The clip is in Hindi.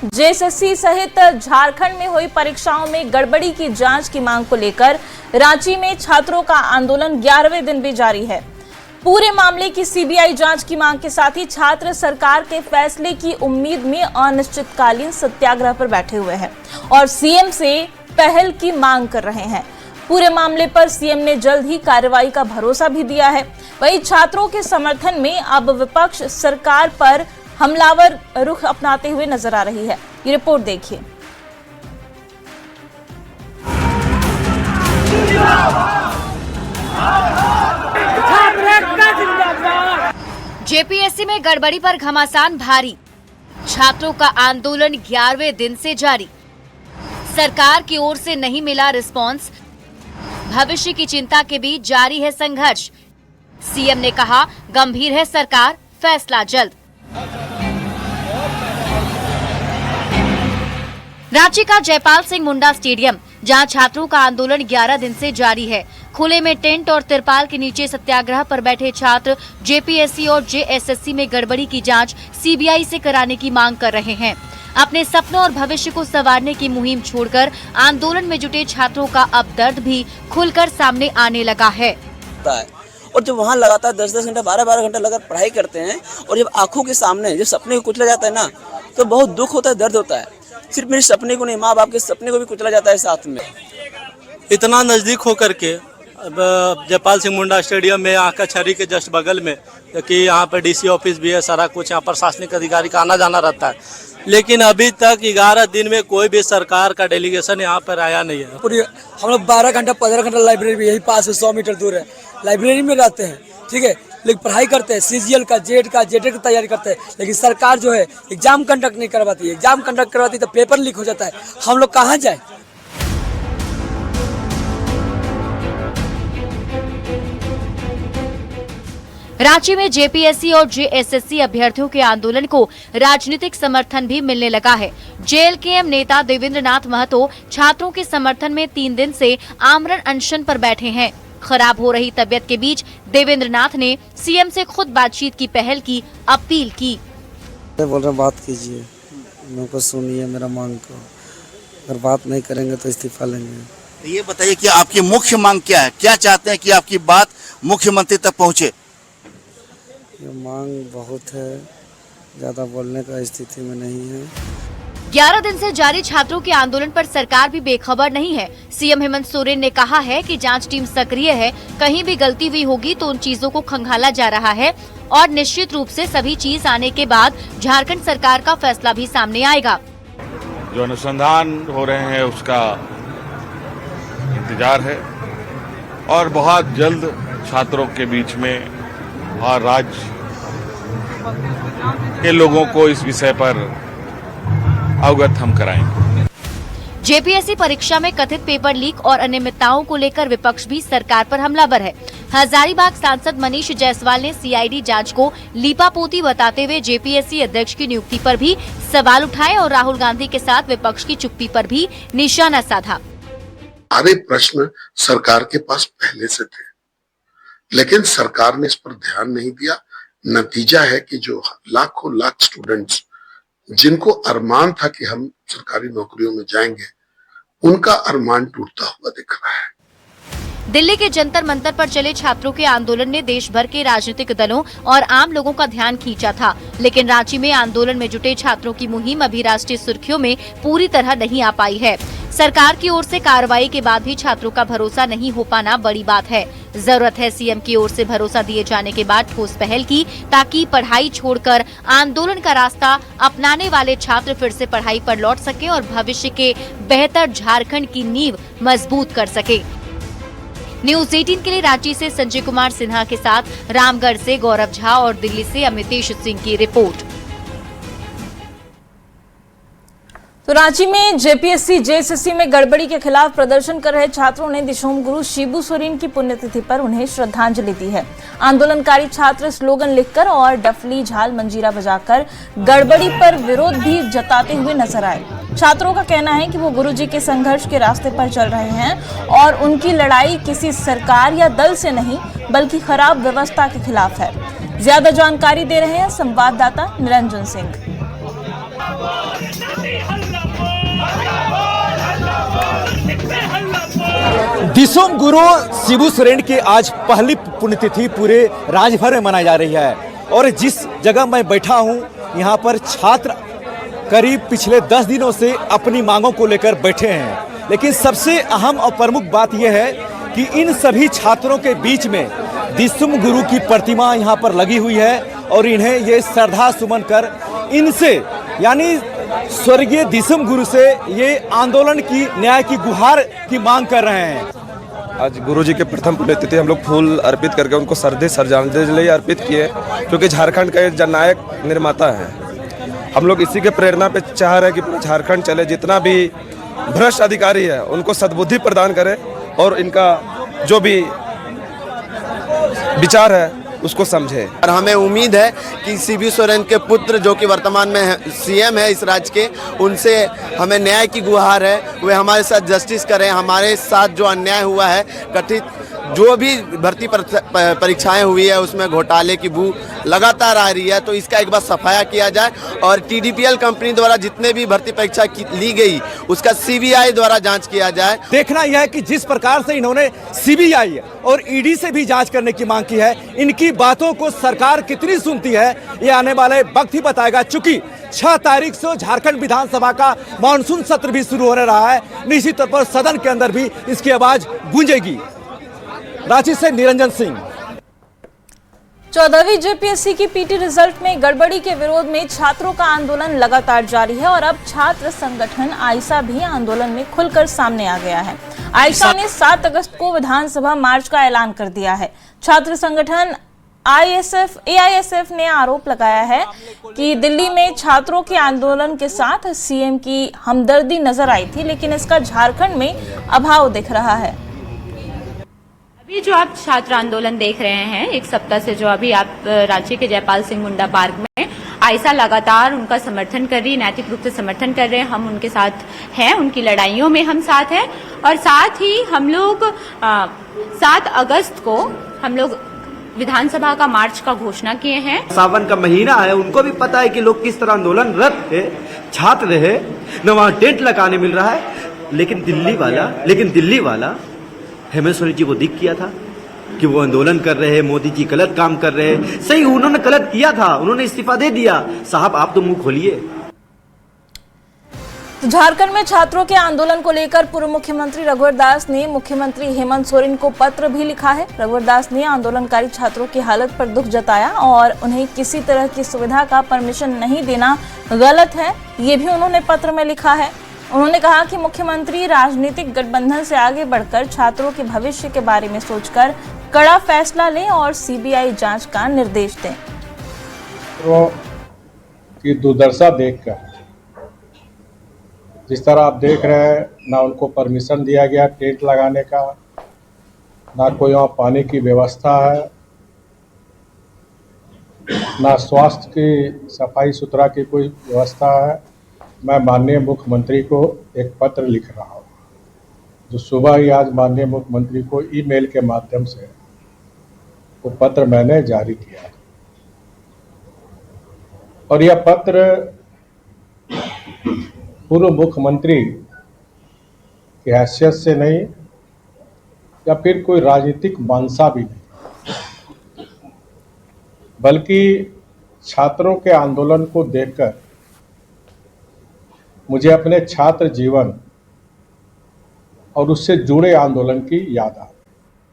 जेएसएससी सहित झारखंड में हुई परीक्षाओं में गड़बड़ी की जांच की मांग को लेकर रांची में छात्रों का आंदोलन 11वें दिन भी जारी है। पूरे मामले की सीबीआई जांच की मांग के साथ ही छात्र सरकार के फैसले की उम्मीद में अनिश्चितकालीन सत्याग्रह पर बैठे हुए हैं और सीएम से पहल की मांग कर रहे हैं। पूरे मामले पर सीएम ने जल्द ही कार्रवाई का भरोसा भी दिया है। वहीं छात्रों के समर्थन में अब विपक्ष सरकार पर हमलावर रुख अपनाते हुए नजर आ रही है। ये रिपोर्ट देखिए। जेपीएससी में गड़बड़ी पर घमासान भारी, छात्रों का आंदोलन 11वें दिन से जारी। सरकार की ओर से नहीं मिला रिस्पांस, भविष्य की चिंता के बीच जारी है संघर्ष। सीएम ने कहा गंभीर है सरकार, फैसला जल्द। रांची का जयपाल सिंह मुंडा स्टेडियम, जहां छात्रों का आंदोलन 11 दिन से जारी है। खुले में टेंट और तिरपाल के नीचे सत्याग्रह पर बैठे छात्र जेपीएससी और जेएसएससी में गड़बड़ी की जांच सीबीआई से कराने की मांग कर रहे हैं। अपने सपनों और भविष्य को संवारने की मुहिम छोड़कर आंदोलन में जुटे छात्रों का अब दर्द भी खुलकर सामने आने लगा है। और जब वहाँ लगातार 10-10 घंटा 12-12 घंटा लगातार पढ़ाई करते हैं और जब आंखों के सामने जब सपने को कुचला जाता है ना, तो बहुत दुख होता है, दर्द होता है। सिर्फ मेरे सपने को नहीं, माँ बाप के सपने को भी कुचला जाता है साथ में। इतना नज़दीक होकर के जयपाल सिंह मुंडा स्टेडियम में यहाँ का छरी के जस्ट बगल में, क्योंकि यहाँ पर डीसी ऑफिस भी है, सारा कुछ यहाँ प्रशासनिक अधिकारी का आना जाना रहता है, लेकिन अभी तक 11 दिन में कोई भी सरकार का डेलीगेशन यहाँ पर आया नहीं है। पूरी हम लोग 12 घंटा 15 घंटा लाइब्रेरी भी यही पास है, 100 मीटर दूर है, लाइब्रेरी में रहते हैं, ठीक है, लेकिन पढ़ाई करते हैं, सीजीएल का जेड की तैयारी करते हैं, लेकिन सरकार जो है एग्जाम कंडक्ट नहीं करवाती है। एग्जाम कंडक्ट करवाती तो पेपर लीक हो जाता है, हम लोग कहाँ जाए। रांची में जेपीएससी और जेएसएससी अभ्यर्थियों के आंदोलन को राजनीतिक समर्थन भी मिलने लगा है। जेएलकेएम नेता देवेंद्र नाथ महतो छात्रों के समर्थन में 3 दिन से आमरण अनशन पर बैठे हैं। खराब हो रही तबीयत के बीच देवेंद्र नाथ ने सीएम से खुद बातचीत की पहल की अपील की। बोल रहे बात कीजिए, मेरे को सुनिए, मेरा मांग को, अगर बात नहीं करेंगे तो इस्तीफा लेंगे। ये बताइए कि आपकी मुख्य मांग क्या है, क्या चाहते हैं कि आपकी बात मुख्यमंत्री तक पहुंचे? ये मांग बहुत है, ज्यादा बोलने का स्थिति में नहीं है। 11 दिन से जारी छात्रों के आंदोलन पर सरकार भी बेखबर नहीं है। सीएम हेमंत सोरेन ने कहा है कि जांच टीम सक्रिय है, कहीं भी गलती हुई होगी तो उन चीजों को खंगाला जा रहा है और निश्चित रूप से सभी चीज आने के बाद झारखंड सरकार का फैसला भी सामने आएगा। जो अनुसंधान हो रहे हैं उसका इंतजार है और बहुत जल्द छात्रों के बीच में और राज्य के लोगों को इस विषय पर अवगत हम कराएंगे। जेपीएससी परीक्षा में कथित पेपर लीक और अनियमितताओं को लेकर विपक्ष भी सरकार पर हमलावर है। हजारीबाग सांसद मनीष जायसवाल ने सीआईडी जांच को लीपापोती बताते हुए जेपीएससी अध्यक्ष की नियुक्ति पर भी सवाल उठाए और राहुल गांधी के साथ विपक्ष की चुप्पी पर भी निशाना साधा। सारे प्रश्न सरकार के पास पहले से थे, लेकिन सरकार ने इस पर ध्यान नहीं दिया। नतीजा है कि जो लाखों लाख स्टूडेंट्स जिनको अरमान था कि हम सरकारी नौकरियों में जाएंगे, उनका अरमान टूटता हुआ दिख रहा है। दिल्ली के जंतर मंतर पर चले छात्रों के आंदोलन ने देश भर के राजनीतिक दलों और आम लोगों का ध्यान खींचा था, लेकिन रांची में आंदोलन में जुटे छात्रों की मुहिम अभी राष्ट्रीय सुर्खियों में पूरी तरह नहीं आ पाई है। सरकार की ओर से कार्रवाई के बाद भी छात्रों का भरोसा नहीं हो पाना बड़ी बात है। जरूरत है सीएम की ओर से भरोसा दिए जाने के बाद ठोस पहल की, ताकि पढ़ाई छोड़कर आंदोलन का रास्ता अपनाने वाले छात्र फिर से पढ़ाई पर लौट सके और भविष्य के बेहतर झारखंड की नींव मजबूत कर सके। न्यूज 18 के लिए रांची से संजय कुमार सिन्हा के साथ रामगढ़ से गौरव झा और दिल्ली से अमितेश सिंह की रिपोर्ट। तो रांची में जेपीएससी जेएसएससी में गड़बड़ी के खिलाफ प्रदर्शन कर रहे छात्रों ने दिशोम गुरु शिबू सोरेन की पुण्यतिथि पर उन्हें श्रद्धांजलि दी है। आंदोलनकारी छात्र स्लोगन लिखकर और डफली झाल मंजीरा बजाकर गड़बड़ी पर विरोध भी जताते हुए नजर आए। छात्रों का कहना है कि वो गुरुजी के संघर्ष के रास्ते पर चल रहे हैं और उनकी लड़ाई किसी सरकार या दल से नहीं बल्कि खराब व्यवस्था के खिलाफ है। ज्यादा जानकारी दे रहे हैं संवाददाता निरंजन सिंह। दिसुम गुरु शिबू सोरेन की आज पहली पुण्यतिथि पूरे राज्य भर में मनाई जा रही है और जिस जगह मैं बैठा हूं यहां पर छात्र करीब पिछले 10 दिनों से अपनी मांगों को लेकर बैठे हैं। लेकिन सबसे अहम और प्रमुख बात यह है कि इन सभी छात्रों के बीच में दिसुम गुरु की प्रतिमा यहां पर लगी हुई है और इन्हें ये श्रद्धा सुमन कर इनसे यानी स्वर्गीय दिसुम गुरु से ये आंदोलन की न्याय की गुहार की मांग कर रहे हैं। आज गुरुजी के प्रथम पुण्यतिथि हम लोग फूल अर्पित करके उनको श्रद्धांजलि अर्पित किए, क्योंकि झारखंड का एक जननायक निर्माता है। हम लोग इसी के प्रेरणा पे चाह रहे हैं कि पूरा झारखंड चले, जितना भी भ्रष्ट अधिकारी है उनको सद्बुद्धि प्रदान करें और इनका जो भी विचार है उसको समझे। और हमें उम्मीद है कि शिबू सोरेन के पुत्र जो कि वर्तमान में सीएम है इस राज्य के, उनसे हमें न्याय की गुहार है, वे हमारे साथ जस्टिस करें। हमारे साथ जो अन्याय हुआ है, कथित जो भी भर्ती परीक्षाएं हुई है उसमें घोटाले की बू लगातार आ रही है, तो इसका एक बार सफाया किया जाए और TDPL कंपनी द्वारा जितने भी भर्ती परीक्षा ली गई उसका CBI द्वारा जांच किया जाए। देखना यह है कि जिस प्रकार से इन्होंने CBI और ED से भी जांच करने की मांग की है, इनकी बातों को सरकार कितनी सुनती है ये आने वाले वक्त ही बताएगा। चूंकि 6 तारीख से झारखंड विधानसभा का मानसून सत्र भी शुरू होने रहा है, निश्चित तौर पर सदन के अंदर भी इसकी आवाज गूंजेगी। रांची से निरंजन सिंह। 14वीं JPSC की PT रिजल्ट में गड़बड़ी के विरोध में छात्रों का आंदोलन लगातार जारी है और अब छात्र संगठन आइसा भी आंदोलन में खुलकर सामने आ गया है। आइसा ने 7 अगस्त को विधानसभा मार्च का ऐलान कर दिया है। छात्र संगठन AISF ने आरोप लगाया है कि दिल्ली में छात्रों के आंदोलन के साथ CM की हमदर्दी नजर आई थी, लेकिन इसका झारखंड में अभाव दिख रहा है। अभी जो आप छात्र आंदोलन देख रहे हैं, एक सप्ताह से जो अभी आप रांची के जयपाल सिंह मुंडा पार्क में आइसा लगातार उनका समर्थन कर रही है, नैतिक रूप से समर्थन कर रहे हैं। हम उनके साथ हैं, उनकी लड़ाइयों में हम साथ हैं और साथ ही हम लोग 7 अगस्त को हम लोग विधानसभा का मार्च का घोषणा किए हैं। सावन का महीना है, उनको भी पता है कि लोग किस तरह आंदोलनरत थे, छात्र है, न वहाँ टेंट लगाने मिल रहा है। लेकिन दिल्ली वाला हेमंत सोरेन जी को दिख किया था कि वो आंदोलन कर रहे हैं, मोदी जी गलत काम कर रहे हैं। सही, उन्होंने गलत किया था, उन्होंने इस्तीफा दे दिया। साहब आप तो मुंह खोलिए। तो झारखंड में छात्रों के आंदोलन को लेकर पूर्व मुख्यमंत्री रघुवर दास ने मुख्यमंत्री हेमंत सोरेन को पत्र भी लिखा है। रघुवर दास ने आंदोलनकारी छात्रों की हालत पर दुख जताया और उन्हें किसी तरह की सुविधा का परमिशन नहीं देना गलत है, ये भी उन्होंने पत्र में लिखा है। उन्होंने कहा कि मुख्यमंत्री राजनीतिक गठबंधन से आगे बढ़कर छात्रों के भविष्य के बारे में सोचकर कड़ा फैसला लें और CBI जांच का निर्देश दें। की दुर्दशा देखकर जिस तरह आप देख रहे हैं, ना उनको परमिशन दिया गया टेंट लगाने का, ना कोई वहाँ पानी की व्यवस्था है, ना स्वास्थ्य की सफाई सुथरा की कोई व्यवस्था है। मैं माननीय मुख्यमंत्री को एक पत्र लिख रहा हूँ, जो सुबह ही आज माननीय मुख्यमंत्री को ईमेल के माध्यम से वो पत्र मैंने जारी किया और यह पत्र पूर्व मुख्यमंत्री की हैसियत से नहीं या फिर कोई राजनीतिक मानसा भी नहीं, बल्कि छात्रों के आंदोलन को देखकर मुझे अपने छात्र जीवन और उससे जुड़े आंदोलन की याद आ